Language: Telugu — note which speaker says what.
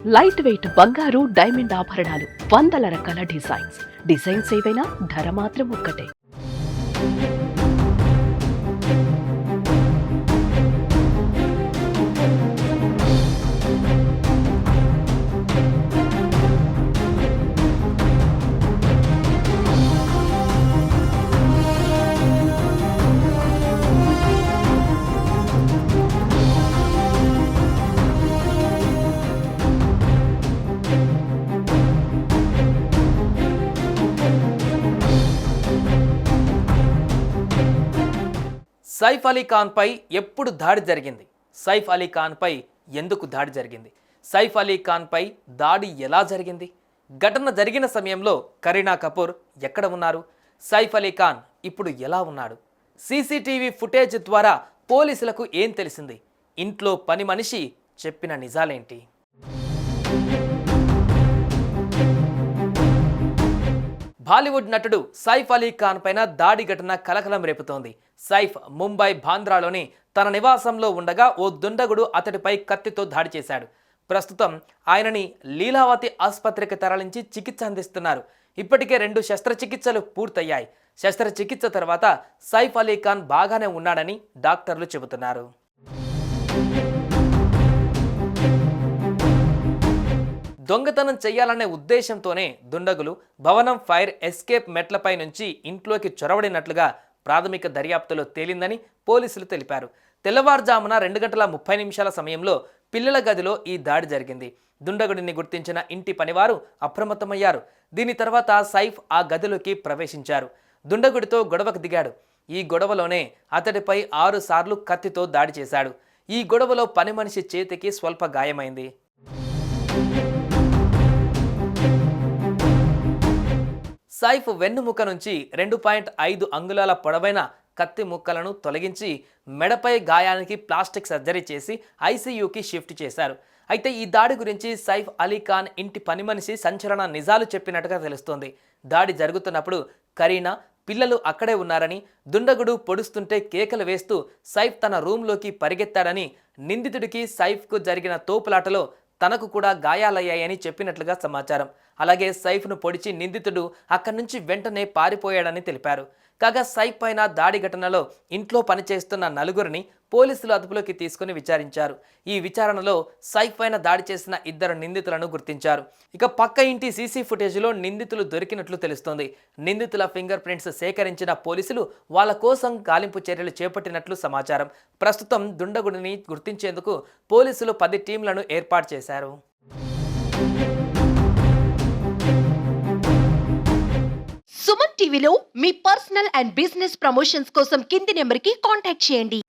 Speaker 1: లైట్ వెయిట్ బంగారు డైమండ్ ఆభరణాలు, వందల రకాల డిజైన్స్ ఏవైనా ధర మాత్రం ఒక్కటే.
Speaker 2: సైఫ్ అలీ ఖాన్పై ఎప్పుడు దాడి జరిగింది? సైఫ్ అలీ ఖాన్పై ఎందుకు దాడి జరిగింది? సైఫ్ అలీ ఖాన్పై దాడి ఎలా జరిగింది? ఘటన జరిగిన సమయంలో కరీనా కపూర్ ఎక్కడ ఉన్నారు? సైఫ్ అలీ ఖాన్ ఇప్పుడు ఎలా ఉన్నాడు? సీసీటీవీ ఫుటేజ్ ద్వారా పోలీసులకు ఏం తెలిసింది? ఇంట్లో పని మనిషి చెప్పిన నిజాలేంటి? బాలీవుడ్ నటుడు సైఫ్ అలీ ఖాన్ పైన దాడి ఘటన కలకలం రేపుతోంది. సైఫ్ ముంబై బాంద్రాలోని తన నివాసంలో ఉండగా ఓ దుండగుడు అతడిపై కత్తితో దాడి చేశాడు. ప్రస్తుతం ఆయనని లీలావతి ఆసుపత్రికి తరలించి చికిత్స అందిస్తున్నారు. ఇప్పటికే 2 శస్త్రచికిత్సలు పూర్తయ్యాయి. శస్త్రచికిత్స తర్వాత సైఫ్ అలీ ఖాన్ బాగానే ఉన్నాడని డాక్టర్లు చెబుతున్నారు. దొంగతనం చేయాలనే ఉద్దేశంతోనే దుండగులు భవనం ఫైర్ ఎస్కేప్ మెట్లపై నుంచి ఇంట్లోకి చొరబడినట్లుగా ప్రాథమిక దర్యాప్తులో తేలిందని పోలీసులు తెలిపారు. తెల్లవారుజామున 2:30 సమయంలో పిల్లల గదిలో ఈ దాడి జరిగింది. దుండగుడిని గుర్తించిన ఇంటి పనివారు అప్రమత్తమయ్యారు. దీని తర్వాత సైఫ్ ఆ గదిలోకి ప్రవేశించారు. దుండగుడితో గొడవకు దిగాడు. ఈ గొడవలోనే అతడిపై 6 సార్లు కత్తితో దాడి చేశాడు. ఈ గొడవలో పని మనిషి చేతికి స్వల్ప గాయమైంది. సైఫ్ వెన్నుముక నుంచి 2.5 అంగుళాల పొడవైన కత్తి ముక్కలను తొలగించి మెడపై గాయానికి ప్లాస్టిక్ సర్జరీ చేసి ఐసీయూకి షిఫ్ట్ చేశారు. అయితే ఈ దాడి గురించి సైఫ్ అలీ ఖాన్ ఇంటి పని మనిషి సంచలన నిజాలు చెప్పినట్టుగా తెలుస్తోంది. దాడి జరుగుతున్నప్పుడు కరీనా, పిల్లలు అక్కడే ఉన్నారని, దుండగుడు పొడుస్తుంటే కేకలు వేస్తూ సైఫ్ తన రూమ్లోకి పరిగెత్తాడని, నిందితుడికి సైఫ్కు జరిగిన తోపులాటలో తనకు కూడా గాయాలయ్యాయని చెప్పినట్లుగా సమాచారం. అలాగే సైఫ్ను పొడిచి నిందితుడు అక్కడి నుంచి వెంటనే పారిపోయాడని తెలిపారు. కాగా సైఫ్ పైన దాడి ఘటనలో ఇంట్లో పనిచేస్తున్న 4గురిని పోలీసులు అదుపులోకి తీసుకుని విచారించారు. ఈ విచారణలో సైఫ్ పైన దాడి చేసిన 2 నిందితులను గుర్తించారు. ఇక పక్క ఇంటి సీసీ ఫుటేజ్లో నిందితులు దొరికినట్లు తెలుస్తోంది. నిందితుల ఫింగర్ ప్రింట్స్ సేకరించిన పోలీసులు వాళ్ళ కోసం గాలింపు చర్యలు చేపట్టినట్లు సమాచారం. ప్రస్తుతం దుండగుడిని గుర్తించేందుకు పోలీసులు 10 టీంలను ఏర్పాటు చేశారు.
Speaker 3: సుమన్ టీవీలో మీ పర్సనల్ అండ్ బిజినెస్ ప్రమోషన్స్ కోసం కింది నెంబర్కి కాంటాక్ట్ చేయండి.